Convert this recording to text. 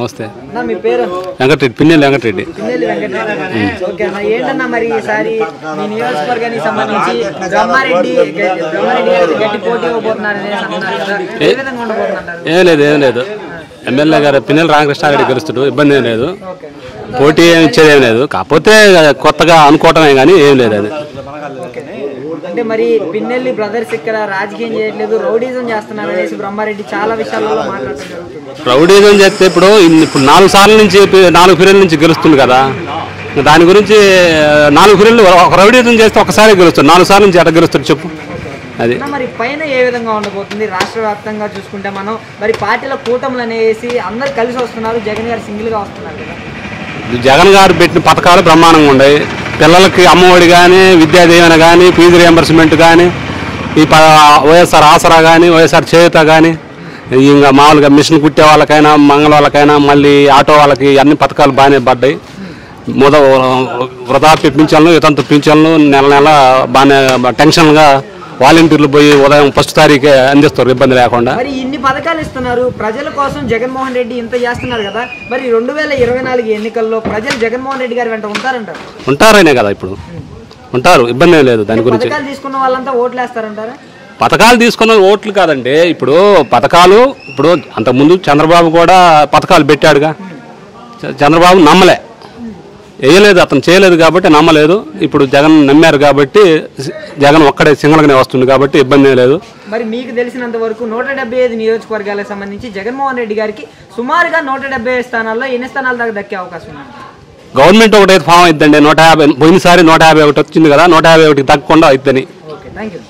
నమస్తే. మీ పేరు? వెంకటరెడ్డి, పిన్నెల్లి వెంకటరెడ్డి. ఓకే అన్న, ఏంటన్నా మరి ఈసారి మీ నియోజకవర్గానికి సంబంధించి బ్రహ్మారెడ్డి గారు గట్టి పోటీ ఇవ్వబోతున్నారని అంటున్నారు కదా, ఏ విధంగా ఉండబోతున్నారు? ఏం లేదు ఎమ్మెల్యే గారు పిన్నెల్లి రామకృష్ణారెడ్డి గెలుస్తాడు, ఇబ్బంది ఏం లేదు. పోటీ ఏమి ఇచ్చేది ఏం లేదు, కాకపోతే కొత్తగా అనుకోవటమే కానీ ఏం లేదు. అది అంటే మరి పిన్నెల్లి బ్రదర్స్ ఇక్కడ రాజకీయం చేయట్లేదు, రౌడీజం చేస్తున్నారు అనేసి బ్రహ్మారెడ్డి చాలా విషయాలలో మాట్లాడటం జరుగుతుంది. రౌడీజం చేస్తే ఇప్పుడు 4 సార్ల నుంచి 4 ఫిర్యాల నుంచి గెలుస్తుంది కదా, దాని గురించి 4 ఫిర్యాలు ఒక రౌడీజం చేస్తే ఒకసారి గెలుస్తుంది, 4 సార్ల నుంచి ఎట్లా గెలుస్తుంది చెప్పు. అది మరి పైన ఏ విధంగా ఉండబోతుంది? రాష్ట్ర వ్యాప్తంగా చూసుకుంటే మనం మరి పార్టీల కూటములు అనేసి అందరు కలిసి వస్తున్నారు, జగన్ గారు సింగిల్గా వస్తున్నారు కదా. జగన్ గారు పెట్టిన పథకాలు బ్రహ్మాండంగా ఉన్నాయి. పిల్లలకి అమ్మఒడి కానీ, విద్యా దీవెన కానీ, ఫీజు రియంబర్స్మెంట్ కానీ, ఈ వైఎస్ఆర్ ఆసరా కానీ, వైఎస్ఆర్ చేయూత కానీ, ఇంకా మామూలుగా మిషన్ కుట్టే వాళ్ళకైనా, మంగళ వాళ్ళకైనా, మళ్ళీ ఆటో వాళ్ళకి అన్ని పథకాలు బాగానే పడ్డాయి. వృద్ధాప్య పింఛన్లు, వితంతు పింఛన్లు నెల నెల బాగానే టెన్షన్గా వాలంటీర్లు పోయి ఉదయం 1వ తారీఖే అందిస్తారు ఇబ్బంది లేకుండా. మరి ఇన్ని పథకాలు ఇస్తున్నారు ప్రజల కోసం, జగన్మోహన్ రెడ్డి ఇంత చేస్తున్నారు కదా, మరి 2024 ఎన్నికల్లో ప్రజలు జగన్మోహన్ రెడ్డి గారి వెంట ఉంటారంటారు? ఉంటారనే కదా, ఇప్పుడు ఉంటారు, ఇబ్బంది లేదు దాని గురించి. పథకాలు తీసుకున్న వాళ్ళంతా ఓట్లు వేస్తారంటారా? పథకాలు తీసుకున్న ఓట్లు కాదండి, ఇప్పుడు పథకాలు ఇప్పుడు అంతకుముందు చంద్రబాబు కూడా పథకాలు పెట్టాడుగా, చంద్రబాబు నమ్మలే, వేయలేదు, అతను చేయలేదు కాబట్టి నమ్మలేదు. ఇప్పుడు జగన్ నమ్మారు కాబట్టి జగన్ ఒక్కడే సింగల్గానే వస్తుంది కాబట్టి ఇబ్బంది లేదు. మరి మీకు తెలిసినంత వరకు 175 నియోజకవర్గాలకు సంబంధించి జగన్మోహన్ రెడ్డి గారికి సుమారుగా 175 స్థానాల్లో ఎన్ని స్థానాలు దాకా దక్కే అవకాశం ఉంది? గవర్నమెంట్ ఒకటైతే ఫామ్ అవుతుందండి, 150. పోయినసారి 151 వచ్చింది కదా, 151కి తగ్గకుండా అవుతుంది. Okay, thank you.